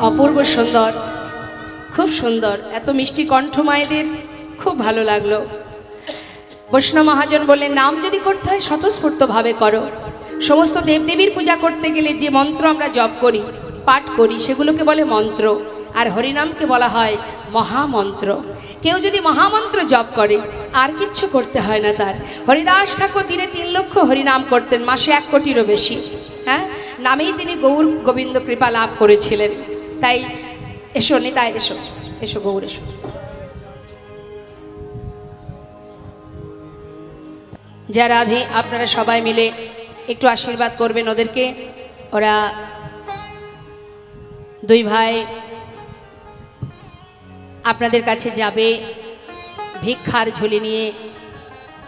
অপূর্ব সুন্দর, খুব সুন্দর, এত মিষ্টি কণ্ঠ মায়েদের, খুব ভালো লাগলো। বৈষ্ণব মহাজন বললেন, নাম যদি করতে হয় স্বতঃস্ফূর্তভাবে করো। সমস্ত দেবদেবীর পূজা করতে গেলে যে মন্ত্র আমরা জপ করি, পাঠ করি, সেগুলোকে বলে মন্ত্র, আর হরিনামকে বলা হয় মহামন্ত্র। কেউ যদি মহামন্ত্র জপ করে আর কিচ্ছু করতে হয় না তার। হরিদাস ঠাকুর দিনে 3 লক্ষ হরিনাম করতেন, মাসে 1 কোটিরও বেশি। হ্যাঁ, নামেই তিনি গৌর গোবিন্দ কৃপা লাভ করেছিলেন। তাই এসো নিতাই, এসো এসো গৌর এসো। যা রাধে, আপনারা সবাই মিলে একটু আশীর্বাদ করবেন ওদেরকে। ওরা 2 ভাই আপনাদের কাছে যাবে ভিক্ষার ঝুলি নিয়ে।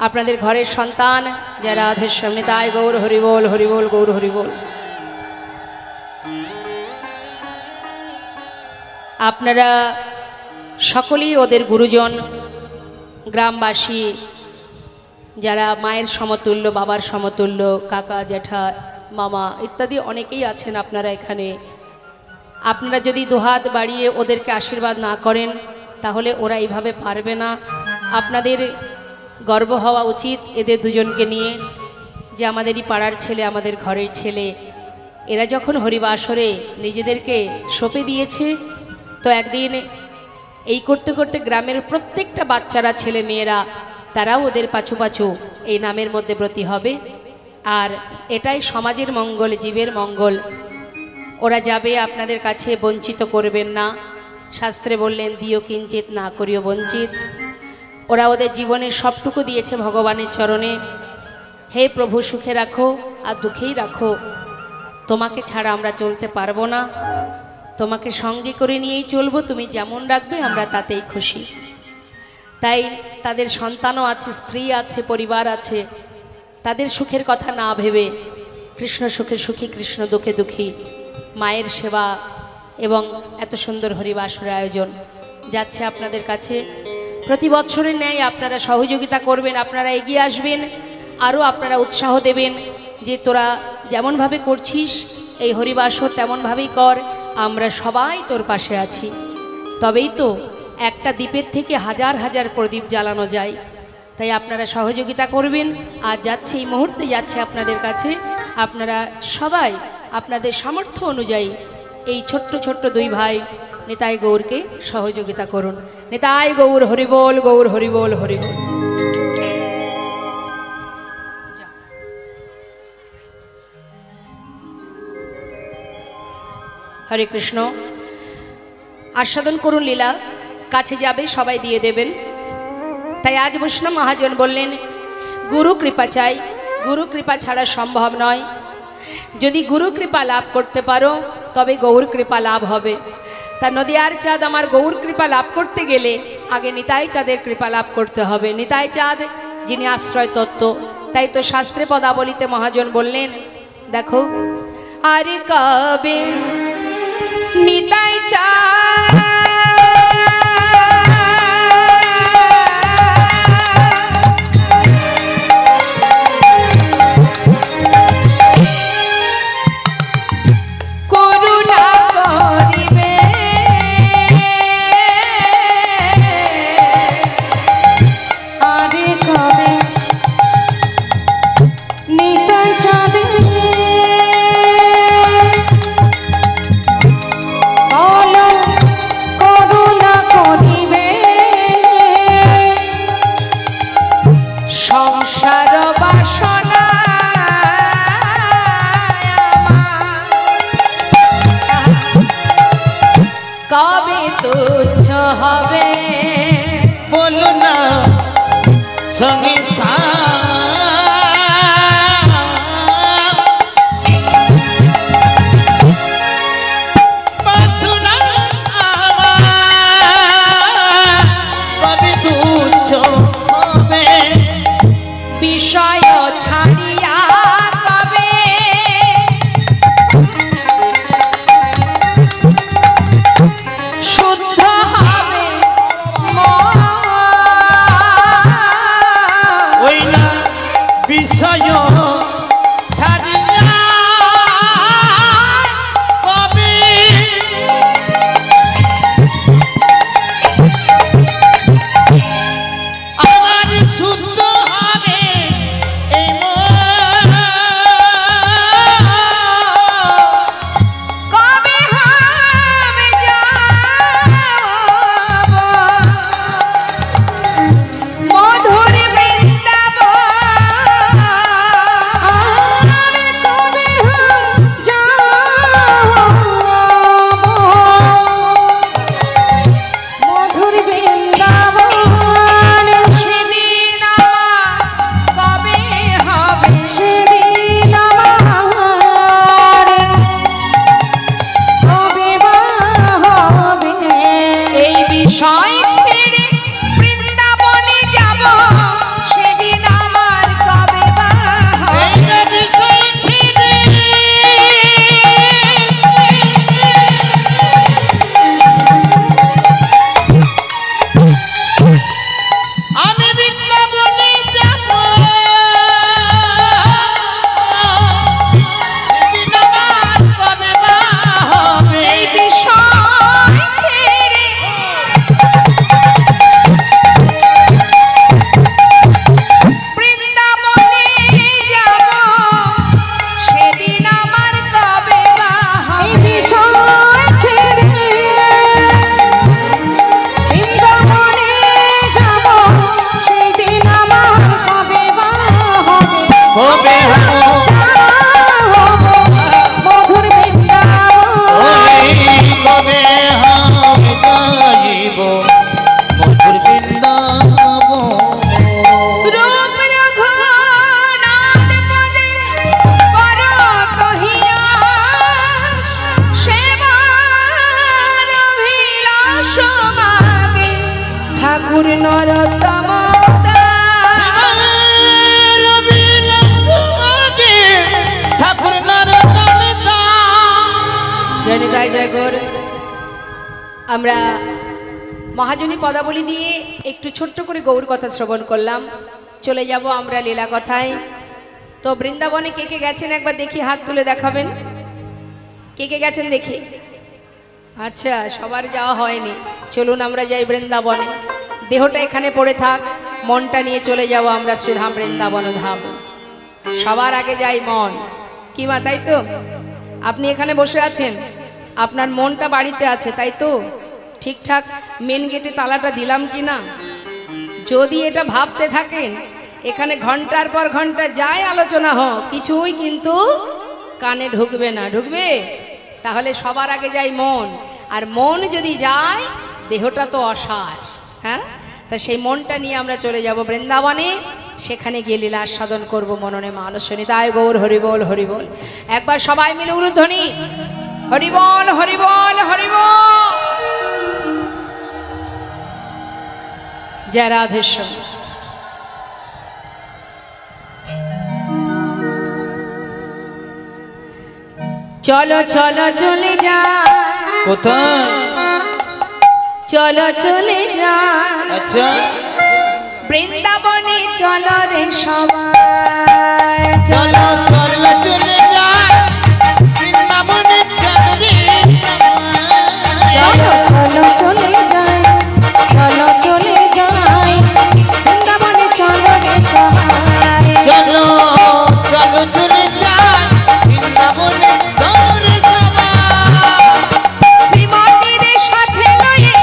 আপনাদের ঘরের সন্তান যারা রাধের সামনে, তাই গৌর হরিবোল হরিবোল গৌর হরিবোল। আপনারা সকলেই ওদের গুরুজন, গ্রামবাসী যারা মায়ের সমতুল্য, বাবার সমতুল্য, কাকা জ্যাঠা মামা ইত্যাদি অনেকেই আছেন আপনারা এখানে। আপনারা যদি দুহাত বাড়িয়ে ওদেরকে আশীর্বাদ না করেন তাহলে ওরা এইভাবে পারবে না। আপনাদের গর্ব হওয়া উচিত এদের দুজনকে নিয়ে, যে আমাদেরই পাড়ার ছেলে, আমাদের ঘরের ছেলে। এরা যখন হরিবাসরে নিজেদেরকে সঁপে দিয়েছে, তো একদিন এই করতে করতে গ্রামের প্রত্যেকটা বাচ্চারা, ছেলে মেয়েরা, তারাও ওদের পাছু পাছু এই নামের মধ্যে ব্রতী হবে। আর এটাই সমাজের মঙ্গল, জীবের মঙ্গল। ওরা যাবে, আপনাদের কাছে বঞ্চিত করবেন না। শাস্ত্রে বললেন, দিও কিঞ্চিত না করিও বঞ্চিত। ওরা ওদের জীবনের সবটুকু দিয়েছে ভগবানের চরণে। হে প্রভু, সুখে রাখো আর দুঃখেই রাখো, তোমাকে ছাড়া আমরা চলতে পারবো না, তোমাকে সঙ্গে করে নিয়েই চলবো, তুমি যেমন রাখবে আমরা তাতেই খুশি। তাই তাদের সন্তানও আছে, স্ত্রী আছে, পরিবার আছে। তাদের সুখের কথা না ভেবে, কৃষ্ণ সুখে সুখী, কৃষ্ণ দুঃখে দুঃখী, মায়ের সেবা এবং এত সুন্দর হরিবাসরের আয়োজন যাচ্ছে আপনাদের কাছে। প্রতি বছরের ন্যায় আপনারা সহযোগিতা করবেন, আপনারা এগিয়ে আসবেন, আরও আপনারা উৎসাহ দেবেন যে তোরা যেমনভাবে করছিস এই হরিবাসর তেমনভাবেই কর, আমরা সবাই তোর পাশে আছি। তবেই তো একটা দ্বীপের থেকে হাজার হাজার প্রদীপ জ্বালানো যায়। তাই আপনারা সহযোগিতা করবেন। আর যাচ্ছে, এই মুহূর্তে যাচ্ছে আপনাদের কাছে। আপনারা সবাই আপনাদের সামর্থ্য অনুযায়ী এই ছোট্ট ছোট্ট 2 ভাই নিতাই গৌরকে সহযোগিতা করুন। নিতাই গৌর হরিবোল গৌর হরিবোল হরিবোল। হরে কৃষ্ণ। আস্বাদন করুন লীলা, কাছে যাবে সবাই দিয়ে দেবেন। তাই আজ বৈষ্ণব মহাজন বললেন, গুরু কৃপা চাই, গুরু কৃপা ছাড়া সম্ভব নয়। যদি গুরু কৃপা লাভ করতে পারো তবে গৌর কৃপা লাভ হবে। তা নদিয়ার চাঁদ আমার গৌর কৃপা লাভ করতে গেলে আগে নিতাই চাঁদের কৃপা লাভ করতে হবে। নিতাই চাঁদ যিনি আশ্রয় তত্ত্ব। তাই তো শাস্ত্রে পদাবলিতে মহাজন বললেন, দেখো, আরে কবে নিতাই চাঁদ কবে তুচ্ছ হবে, বলো না সঙ্গে কবে তুচ্ছ হবে, বিষয় ছাড়িয়া কবে শুদ্ধ হবে মন। জয়নিতাই জয় গৌর। আমরা মহাজনী পদাবলী দিয়ে একটু ছোট্ট করে গৌর কথা শ্রবণ করলাম। চলে যাব আমরা লীলা কথায়। তো বৃন্দাবনে কে কে গেছেন একবার দেখি, হাত তুলে দেখাবেন। কে কে গেছেন দেখি? আচ্ছা, সবার যাওয়া হয়নি। চলুন আমরা যাই বৃন্দাবনে। দেহটা এখানে পড়ে থাক, মনটা নিয়ে চলে যাব আমরা শ্রীধাম বৃন্দাবন ধাম। সবার আগে যাই মন। কি মা, তাই তো? আপনি এখানে বসে আছেন, আপনার মনটা বাড়িতে আছে, তাই তো? ঠিকঠাক মেন গেটে তালাটা দিলাম কি না? যদি এটা ভাবতে থাকেন, এখানে ঘন্টার পর ঘন্টা যাই আলোচনা হোক, কিছুই কিন্তু কানে ঢুকবে না। ঢুকবে? তাহলে সবার আগে যাই মন। আর মন যদি যায়, দেহটা তো অসার। হ্যাঁ, তা সেই মনটা নিয়ে আমরা চলে যাব বৃন্দাবনে। সেখানে গিয়ে লীলা আস্বাদন করবো মননে মানসনী। তাই গৌর হরিবল হরিবল। একবার সবাই মিলে উলুধ্বনি হরিবল হরিবল হরিবল। জয় রাধেশ্বর। চলো চলো চলে যা। কোথায়? চলো চলে যা। আচ্ছা, বৃন্দাবনে চলো রে সবাই। চলো চলো চলে যাই বৃন্দাবনে, চলো রে সবাই। চলো চলো চলে যাই, চলো চলে যাই বৃন্দাবনে চলো রে সবাই। চলো চলো চলে যাই বৃন্দাবনে, চলো রে সবাই। শ্রীমতীর সাথে লয়ে,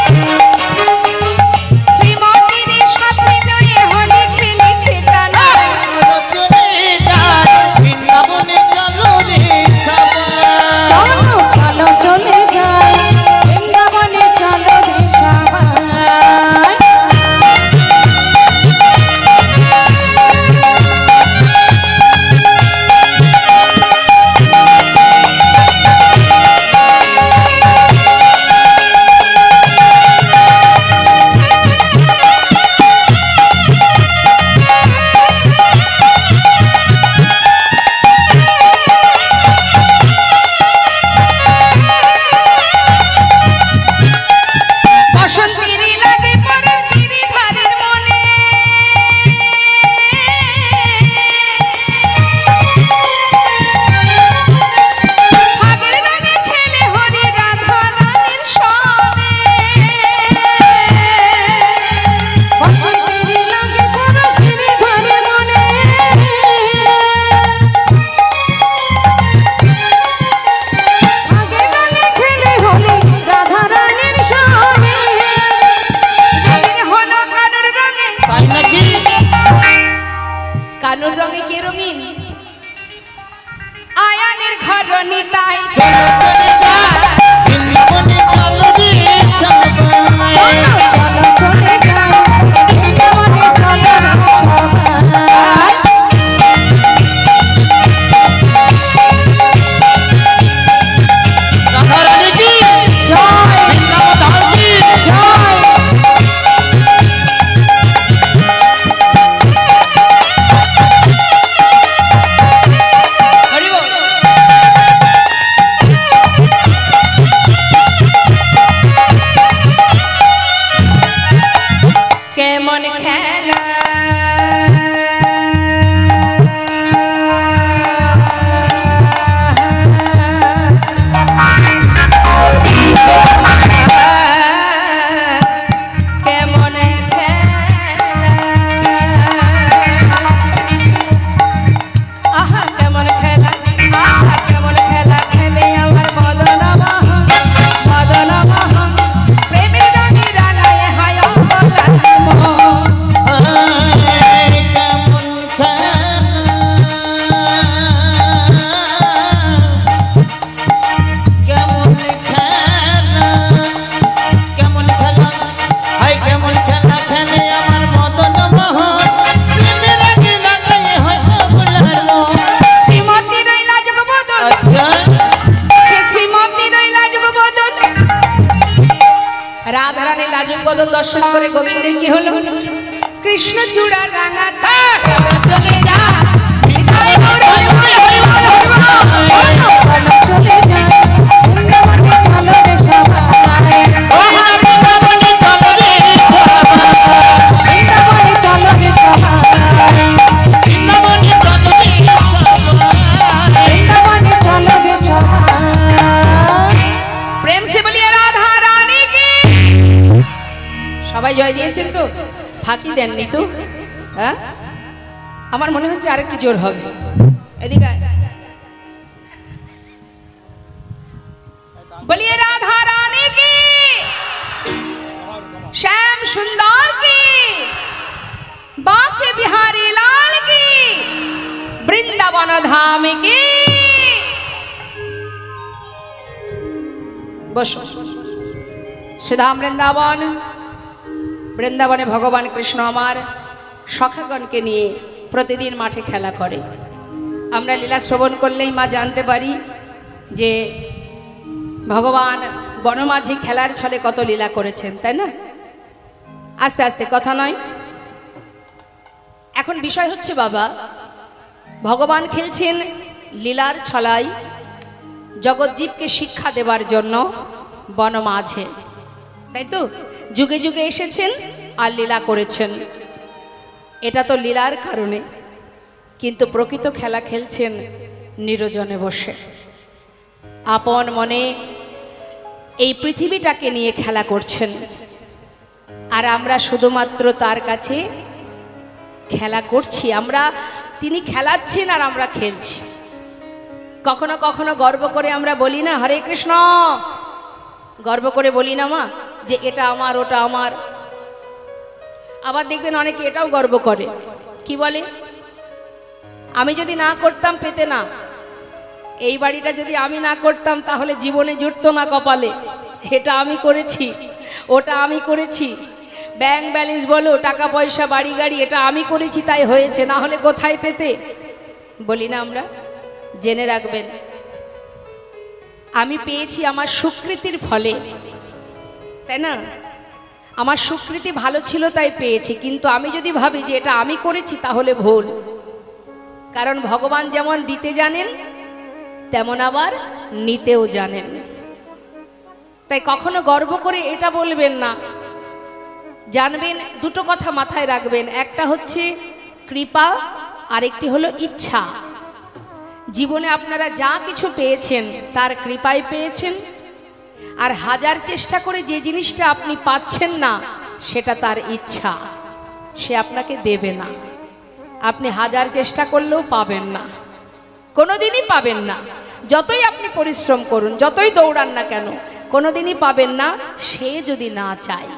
শ্রীমতীর সাথে লয়ে হোলি খেলেছে টানা। চলো চলে যাই বৃন্দাবনে, চলো রে সবাই। চলো চলো চলে যাই বৃন্দাবনে চলো রে সবাই। বসন্তেরই লাগে পরে গিরিধারের মনে, আগের রঙে খেলে হরি রাধা রানীর সনে। বসন্তেরই লাগে পরে গিরিধারের মনে, আগের রঙে খেলে হরি রাধা রানীর সনে। রঙিন হলো কানুর রঙে। তাই নাকি? কানুর রঙে কে রঙিন? আয়ানের ঘরণী। তাই চলো চলে যাই বৃন্দাবনে, চলো রে সবাই। চলো চলে যাই বৃন্দাবনে চলো রে সবাই। রাধা রানী কি জয় বৃন্দাবন ধাম কি জয়। হরি বল। কেমন খেলা কেমন খেলা, আহা কেমন খেলা, আহা কেমন খেলা খেলে আমার মদন মোহন, মদন মোহন প্রেমের রঙে রাঙায় হায় বলার মন। শ্রীমতী রইলা যুগবদন, হে শ্রীমতী রইলা যুগবদন। রাধা রানী লাজুক বদন দর্শন করে গোবিন্দের কি হলো? কৃষ্ণ চূড়া রাঙা তার। চলে যা হৃদয় ভরে হরি বল, হরি বল, হরি বল। চলো চলে যা বৃন্দাবনে से बोलिए राधा रानी की। সবাই জয় দিয়েছেন তো? ফাঁকি দেননি তো? হ্যাঁ, আমার মনে হচ্ছে আরেকটু জোর হবে। এদিকে बोलिए राधा रानी की, श्याम सुंदर की, बाके बिहारी लाल की, वृंदावन धाम की। बसो। सुधाम वृंदावन, বৃন্দাবনে ভগবান কৃষ্ণ আমার সখাগণকে নিয়ে প্রতিদিন মাঠে খেলা করে। আমরা লীলা শ্রবণ করলেই মা জানতে পারি যে ভগবান বনমাঝি খেলার ছলে কত লীলা করেছেন, তাই না? আস্তে আস্তে কথা নয়, এখন বিষয় হচ্ছে বাবা, ভগবান খেলছেন লীলার ছলায় জগৎজীবকে শিক্ষা দেবার জন্য বনমাঝে, তাই তো? যুগে যুগে এসেছেন আর লীলা করেছেন, এটা তো লীলার কারণে, কিন্তু প্রকৃত খেলা খেলছেন নিরজনে বসে আপন মনে এই পৃথিবীটাকে নিয়ে খেলা করছেন। আর আমরা শুধুমাত্র তার কাছে খেলা করছি, আমরা তিনি খেলাচ্ছেন আর আমরা খেলছি। কখনো কখনো গর্ব করে আমরা বলি না হরে কৃষ্ণ, গর্ব করে বলি না মা যে এটা আমার ওটা আমার। আবার দেখবেন অনেকে এটাও গর্ব করে, কি বলে, আমি যদি না করতাম পেতে না, এই বাড়িটা যদি আমি না করতাম তাহলে জীবনে জুটতো না কপালে, এটা আমি করেছি, ওটা আমি করেছি, ব্যাংক ব্যালেন্স বলো, টাকা পয়সা বাড়ি গাড়ি, এটা আমি করেছি তাই হয়েছে, না হলে কোথায় পেতে, বলি না আমরা। জেনে রাখবেন, আমি পেয়েছি আমার সুকৃতির ফলে, তাই না? আমার সুকৃতি ভালো ছিল তাই পেয়েছি, কিন্তু আমি যদি ভাবি যে এটা আমি করেছি তাহলে ভুল। কারণ ভগবান যেমন দিতে জানেন তেমন আবার নিতেও জানেন। তাই কখনো গর্ব করে এটা বলবেন না। জানবেন, দুটো কথা মাথায় রাখবেন, একটা হচ্ছে কৃপা, আরেকটি হলো ইচ্ছা। জীবনে আপনারা যা কিছু পেয়েছেন তার কৃপায় পেয়েছেন, আর হাজার চেষ্টা করে যে জিনিসটা আপনি পাচ্ছেন না সেটা তার ইচ্ছা, সে আপনাকে দেবে না। আপনি হাজার চেষ্টা করলেও পাবেন না, কোনোদিনই পাবেন না। যতই আপনি পরিশ্রম করুন, যতই দৌড়ান না কেন, কোনোদিনই পাবেন না, সে যদি না চায়।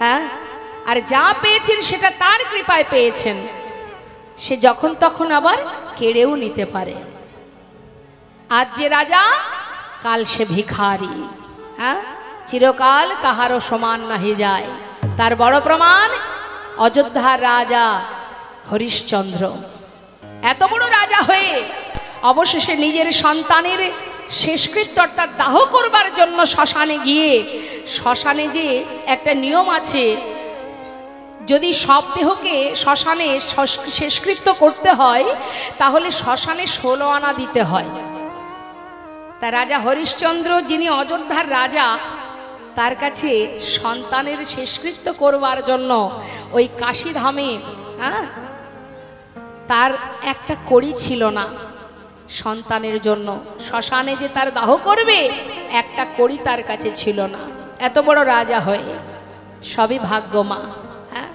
হ্যাঁ, আর যা পেয়েছেন সেটা তার কৃপায় পেয়েছেন, সে যখন তখন আবার কেড়েও নিতে পারে। আজ যে রাজা, কাল সে ভিখারি। হ্যাঁ, চিরকাল কাহারও সমান নাহি যায়, তার বড় প্রমাণ অযোধ্যার রাজা হরিশ্চন্দ্র। এত বড় রাজা হয়ে অবশেষে নিজের সন্তানের শেষকৃত্য অর্থাৎ দাহ করবার জন্য শ্মশানে গিয়ে, শ্মশানে যে একটা নিয়ম আছে, যদি সব দেহকে শ্মশানে শেষকৃত্য করতে হয় তাহলে শ্মশানে 16 আনা দিতে হয়। তা রাজা হরিশ্চন্দ্র, যিনি অযোধ্যার রাজা, তার কাছে সন্তানের শেষকৃত্য করবার জন্য ওই কাশীধামে তার একটা কড়ি ছিল না সন্তানের জন্য। শ্মশানে যে তার দাহ করবে একটা কড়ি তার কাছে ছিল না, এত বড় রাজা হয়ে। সবই ভাগ্য মা। হ্যাঁ,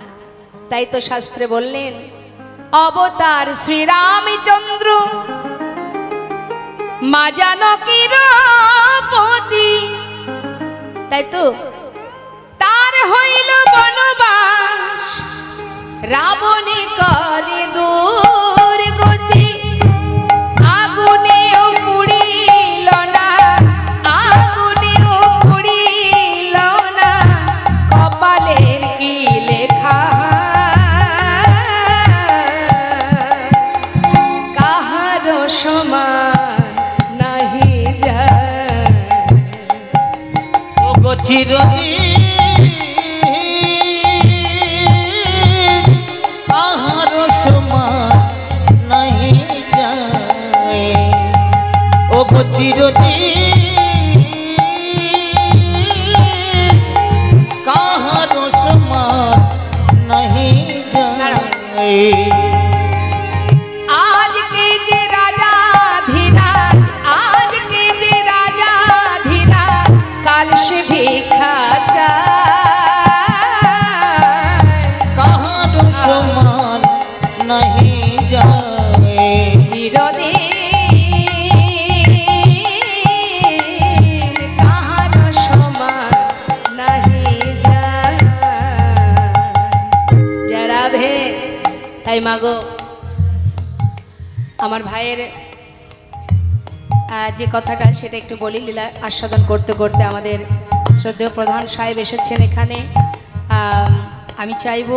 তাই তো শাস্ত্রে বললেন, অবতার শ্রীরামচন্দ্র মা জানকীর পতি। তাই তো তার হইল বনবাস, রাবণে করে দুর্গতি। আগুনেও পুড়িল না, আগুনেও পুড়িল না, কপালের কি লেখা কাহার সমান নাহি যায়। ওগো চিরদিন কাহার সমান নাহি যায়। ওগো চিরদিন কাহার সমান নাহি যায়। आज के जे राजा धीराज, आज के जे राजा धीराज, তাই মাগো আমার ভাইয়ের যে কথাটা সেটা একটু বলি। লীলা আস্বাদন করতে করতে আমাদের শ্রদ্ধেয় প্রধান সাহেব এসেছেন এখানে। আমি চাইব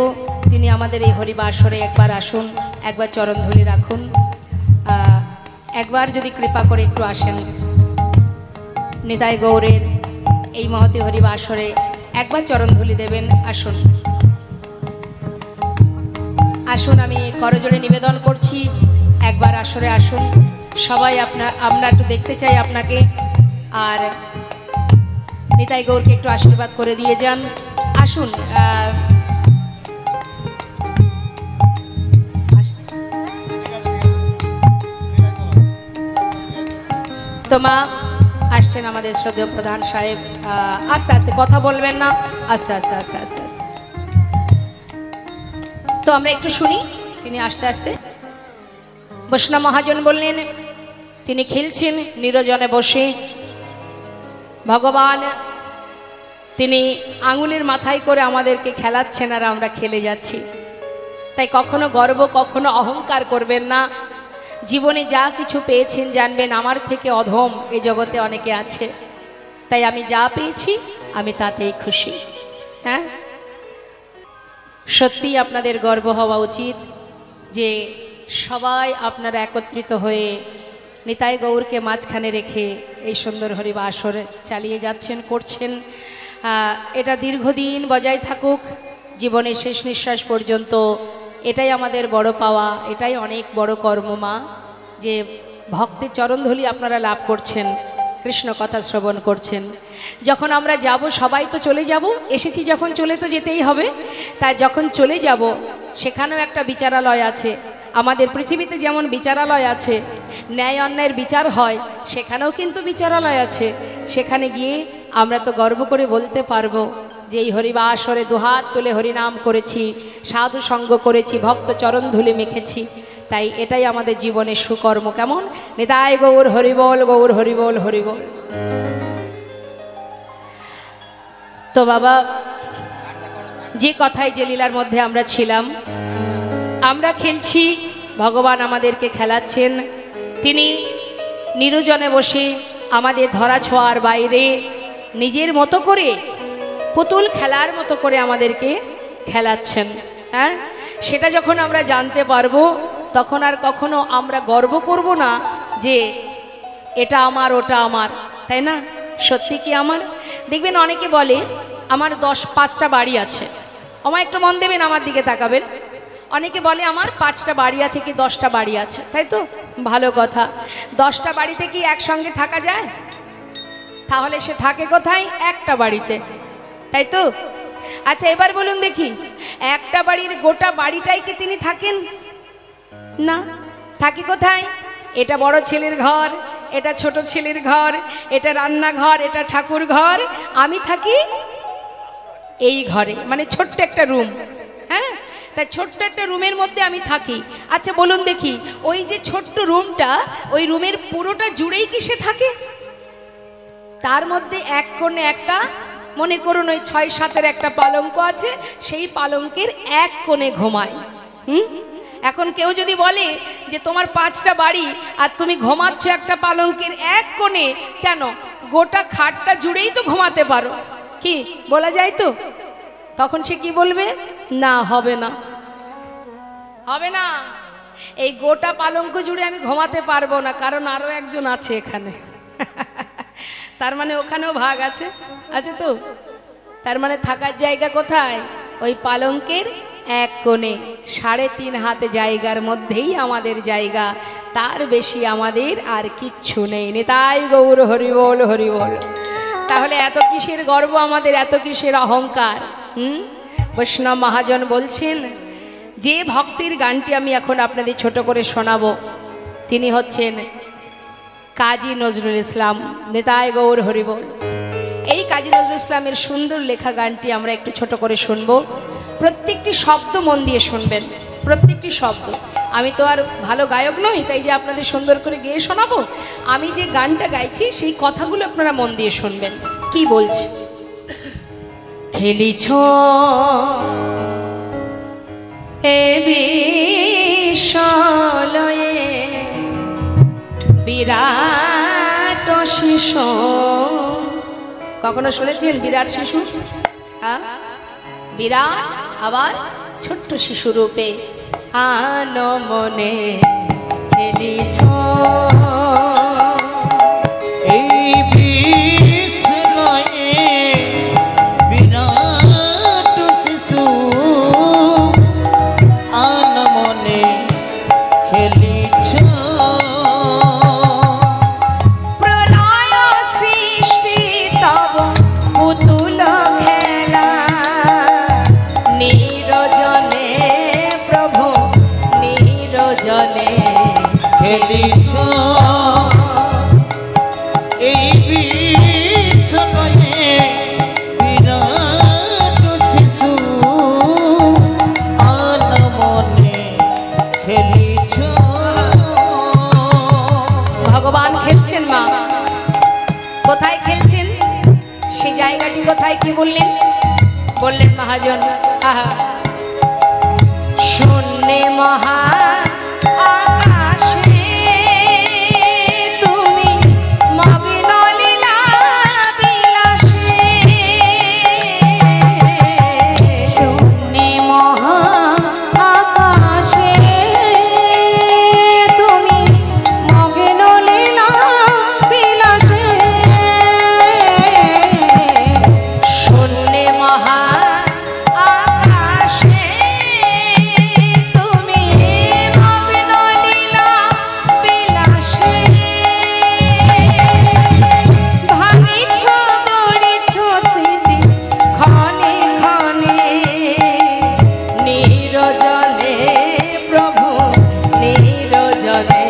তিনি আমাদের এই হরিবাসরে একবার আসুন, একবার চরণধুলি রাখুন, একবার যদি কৃপা করে একটু আসেন নিতাই গৌরের এই মহতী হরিবাসরে একবার চরণধুলি দেবেন। আসুন আসুন, আমি করজোড়ে নিবেদন করছি, একবার আসরে আসুন সবাই। আমরা একটু দেখতে চাই আপনাকে, আর নিতাই গৌরকে একটু আশীর্বাদ করে দিয়ে যান। আসুন তো মা আসছেন আমাদের শ্রদ্ধেয় প্রধান সাহেব। আস্তে আস্তে কথা বলবেন না, আস্তে আস্তে আস্তে আস্তে আস্তে। তো আমরা একটু শুনি তিনি আস্তে আস্তে। বৈষ্ণব মহাজন বললেন তিনি খেলছেন নিরজনে বসে। ভগবান তিনি আঙুলের মাথায় করে আমাদেরকে খেলাচ্ছেন আর আমরা খেলে যাচ্ছি। তাই কখনো গর্ব কখনো অহংকার করবেন না। জীবনে যা কিছু পেয়েছেন জানবেন আমার থেকে অধম এই জগতে অনেকে আছে। তাই আমি যা পেয়েছি আমি তাতেই খুশি। হ্যাঁ, সত্যি আপনাদের গর্ব হওয়া উচিত যে সবাই আপনারা একত্রিত হয়ে নিতাই গৌরকে মাঝখানে রেখে এই সুন্দর হরিবাসর চালিয়ে যাচ্ছেন, করছেন। এটা দীর্ঘদিন বজায় থাকুক, জীবনের শেষ নিঃশ্বাস পর্যন্ত। এটাই আমাদের বড় পাওয়া, এটাই অনেক বড় কর্ম মা, যে ভক্তের চরণধুলি আপনারা লাভ করছেন, কৃষ্ণ কথা শ্রবণ করছেন। যখন আমরা যাব সবাই তো চলে যাব, এসেছি যখন চলে তো যেতেই হবে। তাই যখন চলে যাব সেখানেও একটা বিচারালয় আছে। আমাদের পৃথিবীতে যেমন বিচারালয় আছে, ন্যায় অন্যায়ের বিচার হয়, সেখানেও কিন্তু বিচারালয় আছে। সেখানে গিয়ে আমরা তো গর্ব করে বলতে পারবো যে এই হরিবাসরে দুহাত তুলে হরিনাম করেছি, সাধু সঙ্গ করেছি, ভক্ত চরণধুলি মেখেছি। তাই এটাই আমাদের জীবনের সুকর্ম। কেমন? নিতাই গৌর হরিবল, গৌর হরিবল, হরিবল। তো বাবা, যে কথায় যে লীলার মধ্যে আমরা ছিলাম, আমরা খেলছি, ভগবান আমাদেরকে খেলাচ্ছেন। তিনি নিরজনে বসে আমাদের ধরা ছোঁয়ার বাইরে নিজের মতো করে পুতুল খেলার মতো করে আমাদেরকে খেলাচ্ছেন। হ্যাঁ, সেটা যখন আমরা জানতে পারবো তখন আর কখনো আমরা গর্ব করব না যে এটা আমার ওটা আমার, তাই না? সত্যি কি আমার? দেখবেন অনেকে বলে আমার 5টা বাড়ি আছে। আমার একটু মন দেবেন, আমার দিকে তাকাবেন। অনেকে বলে আমার 5টা বাড়ি আছে কি 10টা বাড়ি আছে, তাই তো? ভালো কথা। 10টা বাড়িতে কি একসঙ্গে থাকা যায়? তাহলে সে থাকে কোথায়? একটা বাড়িতে, তাই তো? আচ্ছা এবার বলুন দেখি, একটা বাড়ির গোটা বাড়িটাই কি তিনি থাকেন? না, থাকি কোথায়? এটা বড় ছেলের ঘর, এটা ছোট ছেলের ঘর, এটা রান্নাঘর, এটা ঠাকুর ঘর, আমি থাকি এই ঘরে, মানে ছোট্ট একটা রুম। হ্যাঁ, তাই ছোট্ট একটা রুমের মধ্যে আমি থাকি। আচ্ছা বলুন দেখি, ওই যে ছোট্ট রুমটা, ওই রুমের পুরোটা জুড়েই কি সে থাকে? তার মধ্যে এক কোণে একটা, মনে করুন ওই 6-7-এর একটা পালঙ্ক আছে, সেই পালঙ্কের এক কোণে ঘুমায়। এখন কেউ যদি বলে যে তোমার 5টা বাড়ি আর তুমি ঘুমাচ্ছ একটা পালঙ্কের এক কোণে, কেন? গোটা খাটটা জুড়েই তো ঘুমাতে পারো, কি বলা যায় তো? তখন সে কি বলবে? না, হবে না, হবে না, এই গোটা পালঙ্ক জুড়ে আমি ঘুমাতে পারবো না, কারণ আরো একজন আছে এখানে। তার মানে ওখানেও ভাগ আছে, আছে তো? তার মানে থাকার জায়গা কোথায়? ওই পালঙ্কের এক কোণে। 3.5 হাত জায়গার মধ্যেই আমাদের জায়গা, তার বেশি আমাদের আর কিচ্ছু নেই। নিতাই গৌর হরিবল, হরিবল। তাহলে এত কিসের গর্ব আমাদের, এত কিসের অহংকার? বৈষ্ণব মহাজন বলছেন, যে ভক্তির গানটি আমি এখন আপনাদের ছোট করে শোনাবো, তিনি হচ্ছেন কাজী নজরুল ইসলাম। নিতাই গৌর হরিবল। এই কাজী নজরুল ইসলামের সুন্দর লেখা গানটি আমরা একটু ছোট করে শুনবো। প্রত্যেকটি শব্দ মন দিয়ে শুনবেন, প্রত্যেকটি শব্দ। আমি তো আর ভালো গায়ক নই, তাই যে আপনাদের সুন্দর করে গেয়ে শোনাবো। আমি যে গানটা গাইছি সেই কথাগুলো আপনারা মন দিয়ে শুনবেন। কি বলছি? খেলিছ এ কিশলয়ে বিরাট শিশু। কখনো শুনেছেন বিরাট শিশু? বিরাট আবার ছোট্ট শিশু রূপে আনো মনে খেলিছ। এই বিস্ময়ে বিরাট শিশু আনমনে খেলিছ। প্রলয় সৃষ্টি তব পুতুল খেলা নিরজনে প্রভু নিরজনে খেলিছ। এই বিস্ময়ে বিরাট শিশু আনমনে খেলিছ। ভগবান খেলছেন মা, কোথায় খেলছেন সেই জায়গাটি কোথায় কি বললেন? বললেন মহাজন আহা শূন্যে মহা আকাশে তুমি মগ্ন লীলা বিলাসে। শূন্যে মহা আকাশে তুমি মগ্ন লীলা বিলাসে। শূন্যে মহা আকাশে তুমি মগ্ন লীলা বিলাসে। ভাঙিছ গড়িছ স্মৃতি ক্ষণে ক্ষণে নিরজনে প্রভু নিরজনে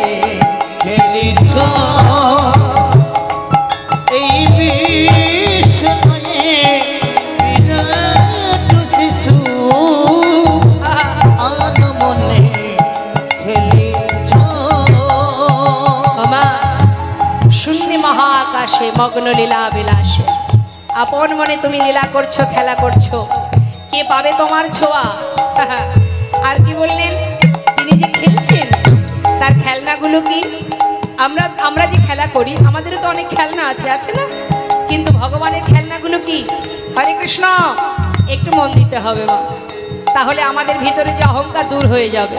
খেলিছ। এই বিস্ময়ে বিরাট শিশু আনমনে খেলিছ। মা শূন্য মহাকাশে মগ্ন লীলা বিলাসে। আপন মনে তুমি লীলা করছো, খেলা করছো, কে পাবে তোমার ছোঁয়া? আর কি বললেন? তিনি যে খেলছেন তার খেলনাগুলো কি? আমরা যে খেলা করি আমাদেরও তো অনেক খেলনা আছে, আছে না? কিন্তু ভগবানের খেলনাগুলো কি? হরে কৃষ্ণ, একটু মন দিতে হবে মা, তাহলে আমাদের ভিতরে যে অহংকার দূর হয়ে যাবে।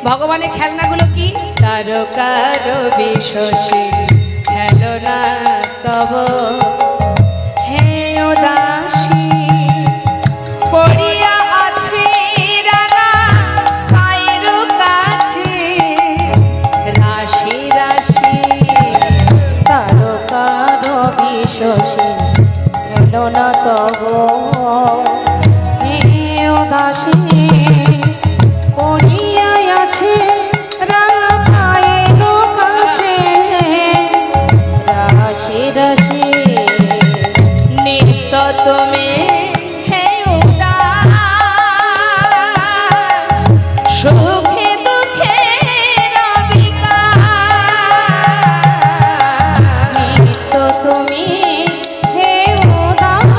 ভগবানের খেলনাগুলো কি? তারকার বিশ্বসী খেলনা তব হে উদাসী পড়িয়া আছে রাঙা পায়ের কাছে রাশি রাশি তারকার বিশ্বসী খেলনা তব হে উদাসী পড়িয়া আছে রাঙা পায়ের কাছে রাশি রাশি নিত্য তুমি হে উদাস সুখে দুঃখে নিত্য তুমি হে উদাস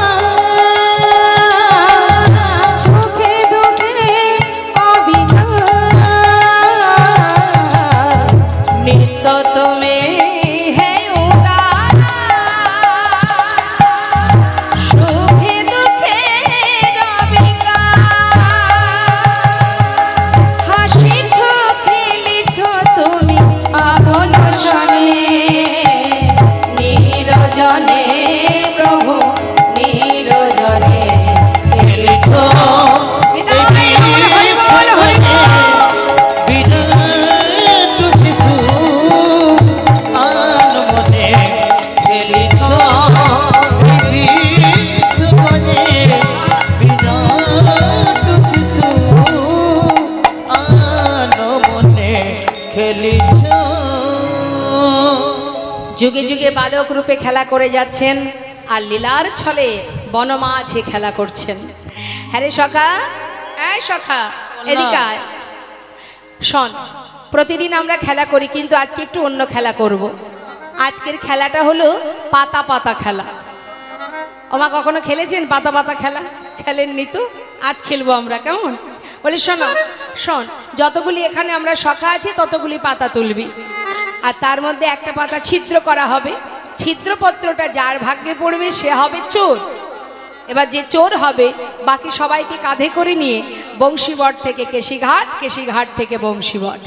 সুখে দুঃখে নিত্য তুমি হে উদাস সুখে দুঃখে হাসিছ খেলিছ তুমি আপন সনে নিরজনে প্রভু নিরজনে খেলিছ। বিরাট শিশু আনমনে খেলিছ। বিস্ময়ে বিরাট শিশু আনমনে খেলিছ। যুগে যুগে বালক রূপে খেলা করে যাচ্ছেন আর লীলার ছলে বনমাঝে খেলা করছেন। হ্যাঁ রে সখা, এই সখা এদিকে আয়। শোন, প্রতিদিন আমরা খেলা করি কিন্তু আজকে একটু অন্য খেলা করব। আজকের খেলাটা হলো পাতা পাতা খেলা। ওমা কখনো খেলেছেন পাতা পাতা খেলা? খেলেননি তো? আজ খেলবো আমরা, কেমন? বলি শোনো, শোন, যতগুলি এখানে আমরা সখা আছি ততগুলি পাতা তুলবি, আর তার মধ্যে একটা পাতা ছিদ্র করা হবে। ছিদ্রপত্রটা যার ভাগ্যে পড়বে সে হবে চোর। এবার যে চোর হবে বাকি সবাইকে কাঁধে করে নিয়ে বংশীবট থেকে কেশিঘাট, কেশিঘাট থেকে বংশীবট,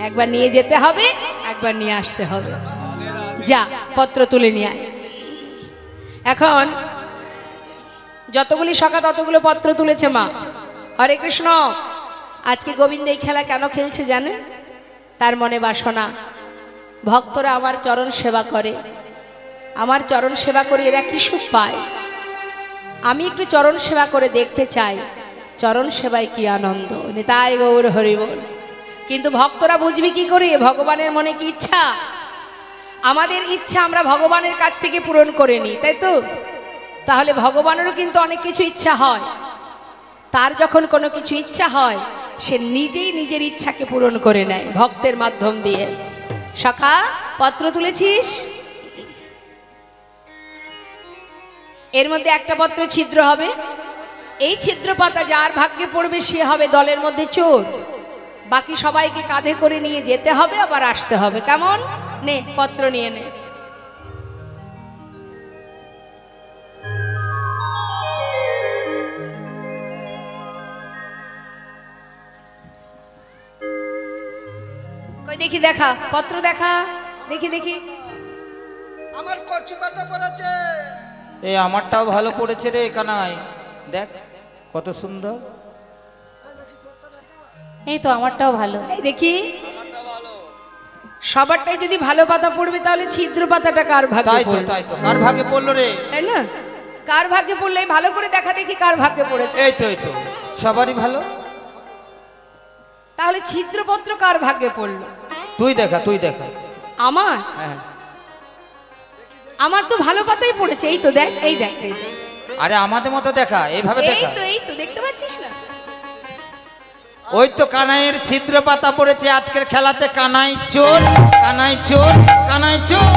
একবার নিয়ে যেতে হবে, একবার নিয়ে আসতে হবে। যা পত্র তুলে নিয়ে আয়। এখন যতগুলি সখা ততগুলো পত্র তুলেছে মা। হরে কৃষ্ণ। আজকে গোবিন্দ এই খেলা কেন খেলছে জানেন? তার মনে বাসনা, ভক্তরা আমার চরণ সেবা করে, আমার চরণ সেবা করে এরা কি সুখ পায়, আমি একটু চরণ সেবা করে দেখতে চাই চরণ সেবায় কি আনন্দ। নিতাই গৌর হরি বল। কিন্তু ভক্তরা বুঝবি কি করে ভগবানের মনে কি ইচ্ছা? আমাদের ইচ্ছা আমরা ভগবানের কাছ থেকে পূরণ করে নিই, তাই তো? তাহলে ভগবানেরও কিন্তু অনেক কিছু ইচ্ছা হয়। তার যখন কোনো কিছু ইচ্ছা হয় সে নিজেই নিজের ইচ্ছাকে পূরণ করে নেয় ভক্তের মাধ্যম দিয়ে। সখা পত্র তুলেছিস, এর মধ্যে একটা পত্র ছিদ্র হবে। এই ছিদ্র পাতা যার ভাগ্যে পড়বে সে হবে দলের মধ্যে চোর। বাকি সবাইকে কাঁধে করে নিয়ে যেতে হবে, আবার আসতে হবে। কেমন? নে পত্র নিয়ে নে। কই দেখি, দেখা পত্র, দেখা দেখি দেখি। আমার কচি পাতা পড়েছে। এই আমারটাও ভালো পড়েছে রে কানাই, দেখ কত সুন্দর। এই তো আমারটাও ভালো, এই দেখি। সবারটাই যদি ভালো পাতা পড়বে তাহলে ছিদ্র পাতাটা কার ভাগ্যে তাই তো, পড়বে? তাই তো, কার ভাগে পড়লো রে? তাই না? কার ভাগ্যে পড়লে ভালো করে দেখা দেখি কার ভাগ্যে পড়েছে। এই তো, এই তো, সবারই ভালো। তাহলে ছিদ্রপত্র কার ভাগ্যে পড়লো? তুই দেখা, তুই দেখা। আমার হ্যাঁ, আমার তো ভালো পাতাই পড়েছে। এই তো দেখ, এই দেখ, এই দেখ। আরে আমাদের মতো দেখা, এইভাবে এই দেখা। তো, এই তো দেখতে পাচ্ছিস না? ওই তো কানাইয়ের ছিদ্র পাতা পড়েছে। আজকের খেলাতে কানাই চোর, কানাই চোর, কানাই চোর।